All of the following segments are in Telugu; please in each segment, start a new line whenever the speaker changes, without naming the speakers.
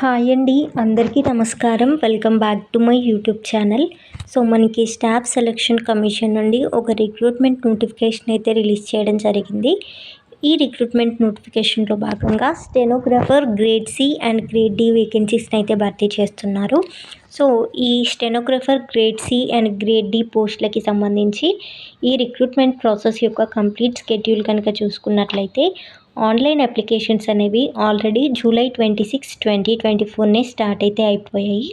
హాయ్ అండి, అందరికీ నమస్కారం. Welcome back to my YouTube channel. So మనకి స్టాఫ్ సెలక్షన్ కమిషన్ నుండి ఒక రిక్రూట్మెంట్ నోటిఫికేషన్ అయితే రిలీజ్ చేయడం జరిగింది. ఈ రిక్రూట్మెంట్ నోటిఫికేషన్లో భాగంగా stenographer grade C and grade D వేకెన్సీస్ని అయితే భర్తీ చేస్తున్నారు. సో ఈ stenographer grade C and grade D పోస్టులకి సంబంధించి ఈ రిక్రూట్మెంట్ ప్రాసెస్ యొక్క కంప్లీట్ స్కెడ్యూల్ కనుక చూసుకున్నట్లయితే ఆన్లైన్ అప్లికేషన్స్ అనేవి ఆల్రెడీ జూలై 26, 2024 స్టార్ట్ అయితే అయిపోయాయి.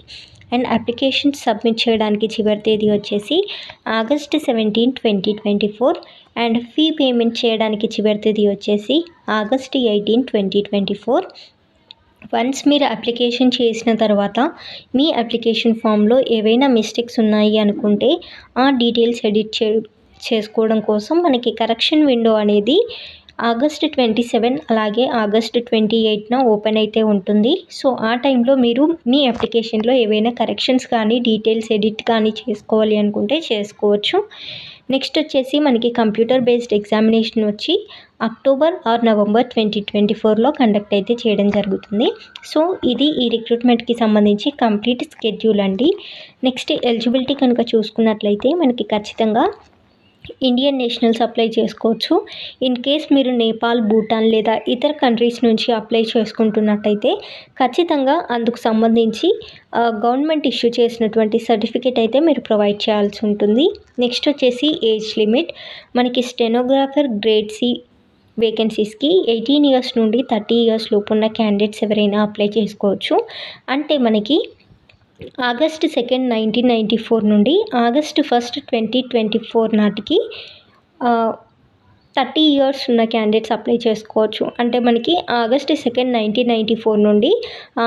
అండ్ అప్లికేషన్ సబ్మిట్ చేయడానికి చివరి తేదీ వచ్చేసి ఆగస్ట్ 17, 2024. అండ్ ఫీ పేమెంట్ చేయడానికి చివరి తేదీ వచ్చేసి ఆగస్ట్ 18, 2024. వన్స్ మీరు అప్లికేషన్ చేసిన తర్వాత మీ అప్లికేషన్ ఫామ్లో ఏవైనా మిస్టేక్స్ ఉన్నాయి అనుకుంటే ఆ డీటెయిల్స్ ఎడిట్ చేసుకోవడం కోసం మనకి కరెక్షన్ విండో అనేది ఆగస్ట్ 27 అలాగే ఆగస్ట్ 28 ఓపెన్ అయితే ఉంటుంది. సో ఆ టైంలో మీరు మీ అప్లికేషన్లో ఏవైనా కరెక్షన్స్ కానీ డీటెయిల్స్ ఎడిట్ కానీ చేసుకోవాలి అనుకుంటే చేసుకోవచ్చు. నెక్స్ట్ వచ్చేసి మనకి కంప్యూటర్ బేస్డ్ ఎగ్జామినేషన్ వచ్చి అక్టోబర్ ఆర్ నవంబర్ 2024లో కండక్ట్ అయితే చేయడం జరుగుతుంది. సో ఇది ఈ రిక్రూట్మెంట్కి సంబంధించి కంప్లీట్ స్కెడ్యూల్ అండి. నెక్స్ట్ ఎలిజిబిలిటీ కనుక చూసుకున్నట్లయితే మనకి ఖచ్చితంగా ఇండియన్ నేషనల్స్ అప్లై చేసుకోవచ్చు. ఇన్ కేస్ మీరు నేపాల్, భూటాన్ లేదా ఇతర కంట్రీస్ నుంచి అప్లై చేసుకుంటున్నట్టయితే ఖచ్చితంగా అందుకు సంబంధించి గవర్నమెంట్ ఇష్యూ చేసినటువంటి సర్టిఫికేట్ అయితే మీరు ప్రొవైడ్ చేయాల్సి ఉంటుంది. నెక్స్ట్ వచ్చేసి ఏజ్ లిమిట్ మనకి స్టెనోగ్రాఫర్ గ్రేడ్ సి వేకెన్సీస్కి 18 ఇయర్స్ నుండి 30 ఇయర్స్ లోపు ఉన్న క్యాండిడేట్స్ ఎవరైనా అప్లై చేసుకోవచ్చు. అంటే మనకి ఆగస్ట్ 2, 1994 నుండి ఆగస్ట్ 1, 2024 నాటికి 30 ఇయర్స్ ఉన్న క్యాండిడేట్స్ అప్లై చేసుకోవచ్చు. అంటే మనకి ఆగస్ట్ 2, 1994 నుండి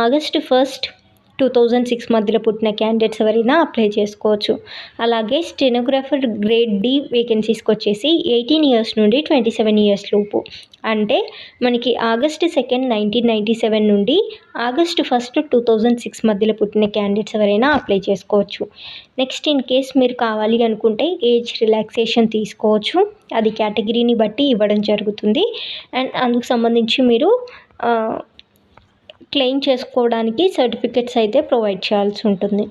ఆగస్ట్ 1, 2006 మధ్యలో పుట్టిన క్యాండిడేట్స్ ఎవరైనా అప్లై చేసుకోవచ్చు. అలాగే స్టెనోగ్రాఫర్ గ్రేడ్ డి వేకెన్సీస్కి వచ్చేసి 18 ఇయర్స్ నుండి 27 ఇయర్స్ లోపు. అంటే మనకి ఆగస్ట్ 2, 1997 నుండి ఆగస్ట్ 1, 2006 మధ్యలో పుట్టిన క్యాండిడేట్స్ ఎవరైనా అప్లై చేసుకోవచ్చు. నెక్స్ట్ ఇన్ కేస్ మీరు కావాలి అనుకుంటే ఏజ్ రిలాక్సేషన్ తీసుకోవచ్చు. అది కేటగిరీని బట్టి ఇవ్వడం జరుగుతుంది. అండ్ అందుకు సంబంధించి మీరు క్లెయిమ్ చేసుకోవడానికి సర్టిఫికెట్స్ అయితే ప్రొవైడ్ చేయాల్సి ఉంటుంది.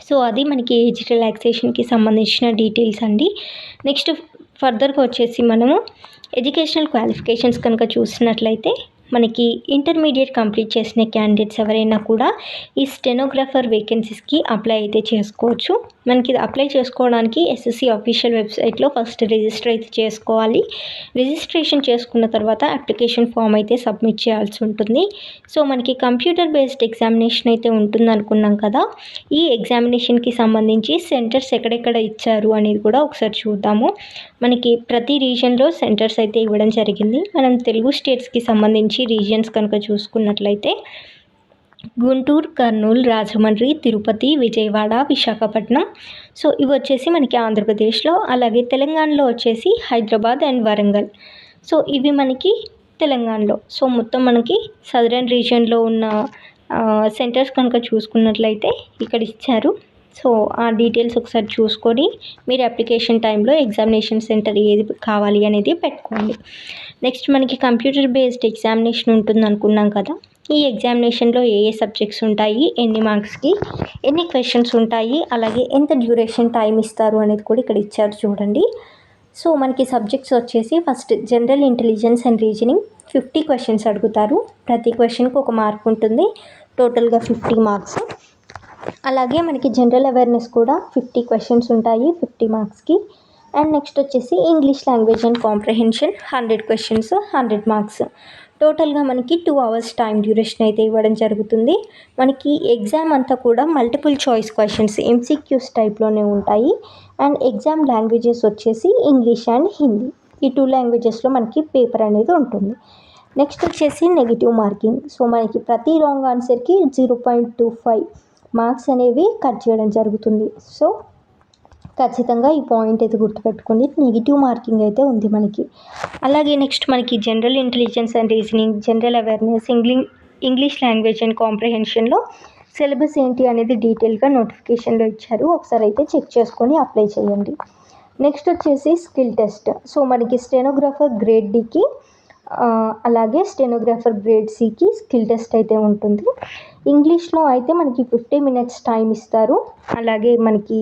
సో అది మనకి ఏజ్ రిలాక్సేషన్కి సంబంధించిన డీటెయిల్స్ అండి. నెక్స్ట్ ఫర్దర్గా వచ్చేసి మనము ఎడ్యుకేషనల్ క్వాలిఫికేషన్స్ కనుక చూసినట్లయితే మనకి ఇంటర్మీడియట్ కంప్లీట్ చేసిన క్యాండిడేట్స్ ఎవరైనా కూడా ఈ స్టెనోగ్రాఫర్ వేకెన్సీస్కి అప్లై అయితే చేసుకోవచ్చు. మనకి ఇది అప్లై చేసుకోవడానికి ఎస్ఎస్సి అఫీషియల్ వెబ్సైట్లో ఫస్ట్ రిజిస్టర్ అయితే చేసుకోవాలి. రిజిస్ట్రేషన్ చేసుకున్న తర్వాత అప్లికేషన్ ఫామ్ అయితే సబ్మిట్ చేయాల్సి ఉంటుంది. సో మనకి కంప్యూటర్ బేస్డ్ ఎగ్జామినేషన్ అయితే ఉంటుంది అనుకున్నాం కదా. ఈ ఎగ్జామినేషన్కి సంబంధించి సెంటర్స్ ఎక్కడెక్కడ ఇచ్చారు అనేది కూడా ఒకసారి చూద్దాము. మనకి ప్రతి రీజియన్లో సెంటర్స్ అయితే ఇవ్వడం జరిగింది. మనం తెలుగు స్టేట్స్కి సంబంధించి రీజియన్స్ కనుక చూసుకున్నట్లయితే గుంటూరు, కర్నూలు, రాజమండ్రి, తిరుపతి, విజయవాడ, విశాఖపట్నం. సో ఇవి వచ్చేసి మనకి ఆంధ్రప్రదేశ్లో. అలాగే తెలంగాణలో వచ్చేసి హైదరాబాద్ అండ్ వరంగల్. సో ఇవి మనకి తెలంగాణలో. సో మొత్తం మనకి సదరన్ రీజియన్లో ఉన్న సెంటర్స్ కనుక చూసుకున్నట్లయితే ఇక్కడ ఇచ్చారు. సో ఆ డీటెయిల్స్ ఒకసారి చూసుకొని మీరు అప్లికేషన్ టైంలో ఎగ్జామినేషన్ సెంటర్ ఏది కావాలి అనేది పెట్టుకోండి. నెక్స్ట్ మనకి కంప్యూటర్ బేస్డ్ ఎగ్జామినేషన్ ఉంటుంది అనుకున్నాం కదా. ఈ ఎగ్జామినేషన్లో ఏ సబ్జెక్ట్స్ ఉంటాయి, ఎన్ని మార్క్స్కి ఎన్ని క్వశ్చన్స్ ఉంటాయి, అలాగే ఎంత డ్యూరేషన్ టైం ఇస్తారు అనేది కూడా ఇక్కడ ఇచ్చారు చూడండి. సో మనకి సబ్జెక్ట్స్ వచ్చేసి first general intelligence and reasoning 50 questions అడుగుతారు. ప్రతి క్వశ్చన్కి ఒక మార్క్ ఉంటుంది. టోటల్గా 50 మార్క్స్. అలాగే మనకి జనరల్ అవేర్నెస్ కూడా 50 క్వశ్చన్స్ ఉంటాయి 50 మార్క్స్కి. అండ్ నెక్స్ట్ వచ్చేసి English language and comprehension 100 questions 100 marks. టోటల్గా మనకి 2 అవర్స్ టైం డ్యూరేషన్ అయితే ఇవ్వడం జరుగుతుంది. మనకి ఎగ్జామ్ అంతా కూడా మల్టిపుల్ చాయిస్ క్వశ్చన్స్ ఎంసీక్యూస్ టైప్లోనే ఉంటాయి. అండ్ ఎగ్జామ్ లాంగ్వేజెస్ వచ్చేసి ఇంగ్లీష్ అండ్ హిందీ. ఈ 2 లాంగ్వేజెస్లో మనకి పేపర్ అనేది ఉంటుంది. నెక్స్ట్ వచ్చేసి నెగిటివ్ మార్కింగ్. సో మనకి ప్రతి రాంగ్ ఆన్సర్కి 0.25 మార్క్స్ అనేవి కట్ చేయడం జరుగుతుంది. సో ఖచ్చితంగా ఈ పాయింట్ అయితే గుర్తుపెట్టుకోండి. నెగిటివ్ మార్కింగ్ అయితే ఉంది మనకి. అలాగే నెక్స్ట్ మనకి general intelligence and reasoning, general awareness, English language and కాంప్రహెన్షన్లో సిలబస్ ఏంటి అనేది డీటెయిల్గా నోటిఫికేషన్లో ఇచ్చారు. ఒకసారి అయితే చెక్ చేసుకొని అప్లై చేయండి. నెక్స్ట్ వచ్చేసి స్కిల్ టెస్ట్. సో మనకి స్టెనోగ్రాఫర్ గ్రేడ్ డికి అలాగే స్టెనోగ్రాఫర్ గ్రేడ్ సికి స్కిల్ టెస్ట్ అయితే ఉంటుంది. ఇంగ్లీష్లో అయితే మనకి 50 minutes టైం ఇస్తారు. అలాగే మనకి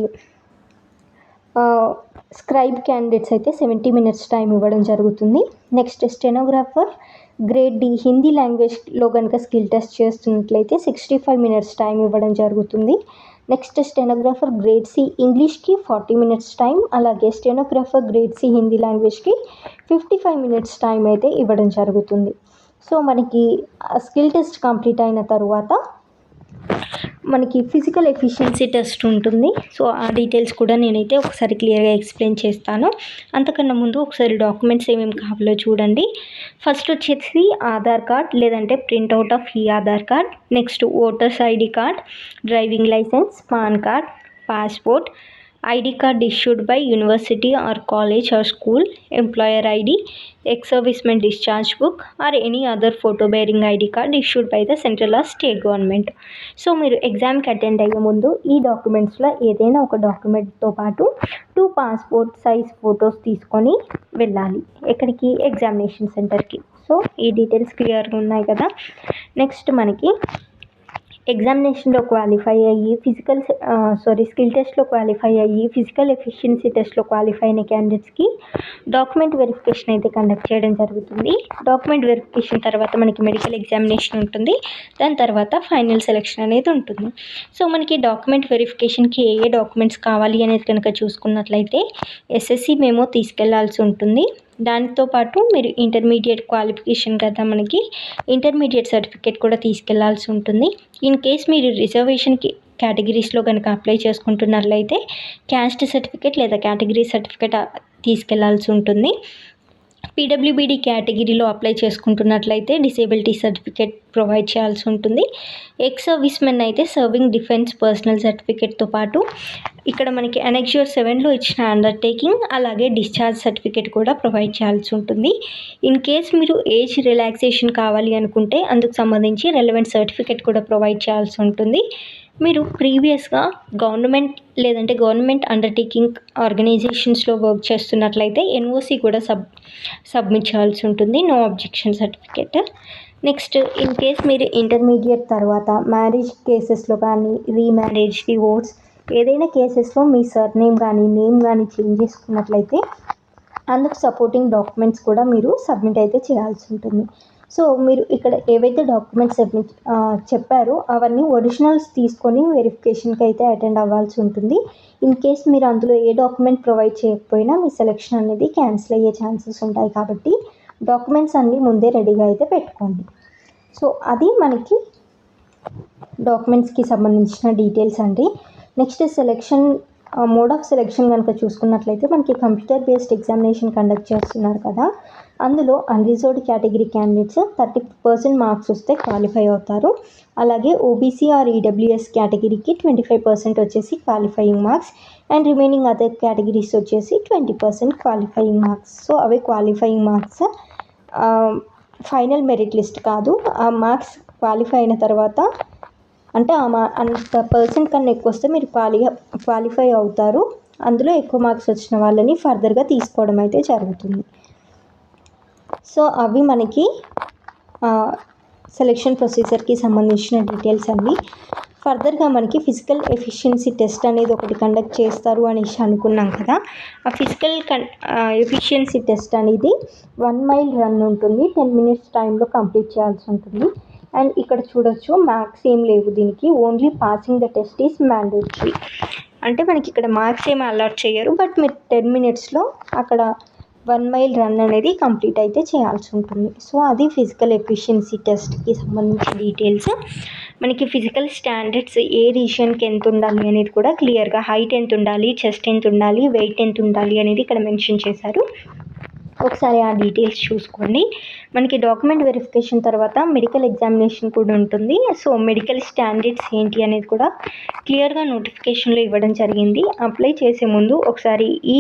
స్క్రైబ్ క్యాండిడేట్స్ అయితే 70 minutes టైం ఇవ్వడం జరుగుతుంది. Next stenographer grade D Hindi లాంగ్వేజ్లో కనుక స్కిల్ టెస్ట్ చేస్తున్నట్లయితే 65 minutes టైం ఇవ్వడం జరుగుతుంది. నెక్స్ట్ స్టెనోగ్రాఫర్ గ్రేడ్ సి ఇంగ్లీష్కి 40 minutes టైం, అలాగే స్టెనోగ్రాఫర్ గ్రేడ్ సి హిందీ లాంగ్వేజ్కి 55 minutes టైం అయితే ఇవ్వడం జరుగుతుంది. సో మనకి స్కిల్ టెస్ట్ కంప్లీట్ అయిన తర్వాత మనకి ఫిజికల్ ఎఫిషియన్సీ టెస్ట్ ఉంటుంది. సో ఆ డీటెయిల్స్ కూడా నేనైతే ఒకసారి క్లియర్గా ఎక్స్ప్లెయిన్ చేస్తాను. అంతకన్నా ముందు ఒకసారి డాక్యుమెంట్స్ ఏమేమి కావాలో చూడండి. ఫస్ట్ వచ్చేసి ఆధార్ కార్డ్ లేదంటే ప్రింట్అవుట్ ఆఫ్ ఈ Aadhaar card, next voters ID card, driving licence, PAN card, passport, ID card issued by university or college or school, employer ID, ex-serviceman discharge book or any other photo bearing ID card issued by the central or state government. So మీరు ఎగ్జామ్కి అటెండ్ అయ్యే ముందు ఈ డాక్యుమెంట్స్లో ఏదైనా ఒక డాక్యుమెంట్తో పాటు 2 పాస్పోర్ట్ సైజ్ ఫొటోస్ తీసుకొని వెళ్ళాలి ఎక్కడికి, ఎగ్జామినేషన్ సెంటర్కి. సో ఈ డీటెయిల్స్ క్లియర్గా ఉన్నాయి కదా. నెక్స్ట్ మనకి ఎగ్జామినేషన్లో క్వాలిఫై అయ్యి స్కిల్ టెస్ట్లో క్వాలిఫై అయ్యి ఫిజికల్ ఎఫిషియన్సీ టెస్ట్లో క్వాలిఫై అయిన క్యాండిడేట్స్కి డాక్యుమెంట్ వెరిఫికేషన్ అయితే కండక్ట్ చేయడం జరుగుతుంది. డాక్యుమెంట్ వెరిఫికేషన్ తర్వాత మనకి మెడికల్ ఎగ్జామినేషన్ ఉంటుంది. దాని తర్వాత ఫైనల్ సెలెక్షన్ అనేది ఉంటుంది. సో మనకి డాక్యుమెంట్ వెరిఫికేషన్కి ఏ డాక్యుమెంట్స్ కావాలి అనేది కనుక చూసుకున్నట్లయితే ఎస్ఎస్సి మెమో తీసుకెళ్లాల్సి ఉంటుంది. దానితో పాటు మీరు ఇంటర్మీడియట్ క్వాలిఫికేషన్ కదా, మనకి ఇంటర్మీడియట్ సర్టిఫికేట్ కూడా తీసుకెళ్లాల్సి ఉంటుంది. ఇన్ కేస్ మీరు రిజర్వేషన్కి కేటగిరీస్లో కనుక అప్లై చేసుకుంటున్నట్లయితే క్యాస్ట్ సర్టిఫికేట్ లేదా కేటగిరీ సర్టిఫికేట్ తీసుకెళ్లాల్సి ఉంటుంది. పీడబ్ల్యూబీడీ కేటగిరీలో అప్లై చేసుకుంటున్నట్లయితే డిసేబిలిటీ సర్టిఫికేట్ ప్రొవైడ్ చేయాల్సి ఉంటుంది. ఎక్స్ సర్వీస్ మెన్ అయితే సర్వింగ్ డిఫెన్స్ పర్సనల్ సర్టిఫికేట్తో పాటు ఇక్కడ మనకి అనెక్స్యూర్ 7లో ఇచ్చిన అండర్టేకింగ్ అలాగే డిశ్చార్జ్ సర్టిఫికేట్ కూడా ప్రొవైడ్ చేయాల్సి ఉంటుంది. ఇన్ కేస్ మీరు ఏజ్ రిలాక్సేషన్ కావాలి అనుకుంటే అందుకు సంబంధించి రెలవెంట్ సర్టిఫికేట్ కూడా ప్రొవైడ్ చేయాల్సి ఉంటుంది. మీరు ప్రీవియస్గా గవర్నమెంట్ అండర్టేకింగ్ ఆర్గనైజేషన్స్లో వర్క్ చేస్తున్నట్లయితే ఎన్ఓసి కూడా సబ్మిట్ చేయాల్సి ఉంటుంది, no objection certificate. Next in case మీరు ఇంటర్మీడియట్ తర్వాత మ్యారేజ్ కేసెస్లో కానీ రీమ్యారేజ్, డివోర్స్ ఏదైనా కేసెస్లో మీ సర్నేమ్ కానీ నేమ్ కానీ చేంజ్ చేసుకున్నట్లయితే అందుకు సపోర్టింగ్ డాక్యుమెంట్స్ కూడా మీరు సబ్మిట్ అయితే చేయాల్సి ఉంటుంది. సో మీరు ఇక్కడ ఏవైతే డాక్యుమెంట్స్ చెప్పారో అవన్నీ ఒరిజినల్స్ తీసుకొని వెరిఫికేషన్కి అయితే అటెండ్ అవ్వాల్సి ఉంటుంది. ఇన్ కేస్ మీరు అందులో ఏ డాక్యుమెంట్ ప్రొవైడ్ చేయకపోయినా మీ సెలెక్షన్ అనేది క్యాన్సిల్ అయ్యే ఛాన్సెస్ ఉంటాయి. కాబట్టి డాక్యుమెంట్స్ అన్నీ ముందే రెడీగా అయితే పెట్టుకోండి. సో అది మనకి డాక్యుమెంట్స్కి సంబంధించిన డీటెయిల్స్ అండి. Next selection mode of selection కనుక చూసుకున్నట్లయితే మనకి కంప్యూటర్ బేస్డ్ ఎగ్జామినేషన్ కండక్ట్ చేస్తున్నారు కదా, అందులో అన్రిజర్వ్డ్ కేటగిరీ క్యాండిడేట్స్ 30% మార్క్స్ వస్తే క్వాలిఫై అవుతారు. అలాగే ఓబీసీ ఆర్ ఈడబ్ల్యూఎస్ కేటగిరీకి 25% వచ్చేసి qualifying marks and remaining other categories వచ్చేసి 20% క్వాలిఫైయింగ్ మార్క్స్. సో అవి qualifying marks, final merit list కాదు. ఆ మార్క్స్ క్వాలిఫై అయిన తర్వాత అంటే అంత పర్సెంట్ కన్నా ఎక్కువ వస్తే మీరు క్వాలిఫై అవుతారు. అందులో ఎక్కువ మార్క్స్ వచ్చిన వాళ్ళని ఫర్దర్గా తీసుకోవడం అయితే జరుగుతుంది. సో అవి మనకి సెలెక్షన్ ప్రొసీజర్కి సంబంధించిన డీటెయిల్స్ అండి. ఫర్దర్గా మనకి ఫిజికల్ ఎఫిషియన్సీ టెస్ట్ అనేది ఒకటి కండక్ట్ చేస్తారు అనేసి అనుకున్నాం కదా. ఆ ఫిజికల్ ఎఫిషియన్సీ టెస్ట్ అనేది 1 mile రన్ ఉంటుంది. 10 minutes టైంలో కంప్లీట్ చేయాల్సి ఉంటుంది. అండ్ ఇక్కడ చూడొచ్చు మార్క్స్ ఏం లేవు దీనికి, only passing the test is mandatory. అంటే మనకి ఇక్కడ మార్క్స్ ఏమి అలాట్ చేయరు, బట్ మీరు 10 minutesలో అక్కడ 1 mile రన్ అనేది కంప్లీట్ అయితే చేయాల్సి ఉంటుంది. సో అది ఫిజికల్ ఎఫిషియన్సీ టెస్ట్కి సంబంధించిన డీటెయిల్స్. మనకి ఫిజికల్ స్టాండర్డ్స్ ఏ రీజియన్కి ఎంత ఉండాలి అనేది కూడా క్లియర్గా, హైట్ ఎంత ఉండాలి, చెస్ట్ ఎంత ఉండాలి, వెయిట్ ఎంత ఉండాలి అనేది ఇక్కడ మెన్షన్ చేశారు. ఒకసారి ఆ డీటెయిల్స్ చూసుకోండి. మనకి డాక్యుమెంట్ వెరిఫికేషన్ తర్వాత మెడికల్ ఎగ్జామినేషన్ కూడా ఉంటుంది. సో మెడికల్ స్టాండర్డ్స్ ఏంటి అనేది కూడా క్లియర్గా నోటిఫికేషన్లో ఇవ్వడం జరిగింది. అప్లై చేసే ముందు ఒకసారి ఈ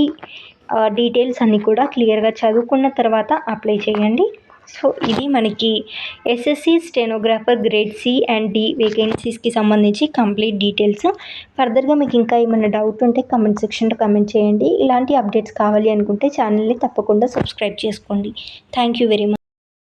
డీటెయిల్స్ అన్నీ కూడా క్లియర్గా చదువుకున్న తర్వాత అప్లై చేయండి. సో ఇది మనకి SSC stenographer grade C and D వేకెన్సీస్కి సంబంధించి కంప్లీట్ డీటెయిల్స్. ఫర్దర్గా మీకు ఇంకా ఏమైనా డౌట్ ఉంటే కమెంట్ సెక్షన్లో కమెంట్ చేయండి. ఇలాంటి అప్డేట్స్ కావాలి అనుకుంటే ఛానల్ని తప్పకుండా సబ్స్క్రైబ్ చేసుకోండి. Thank you very much.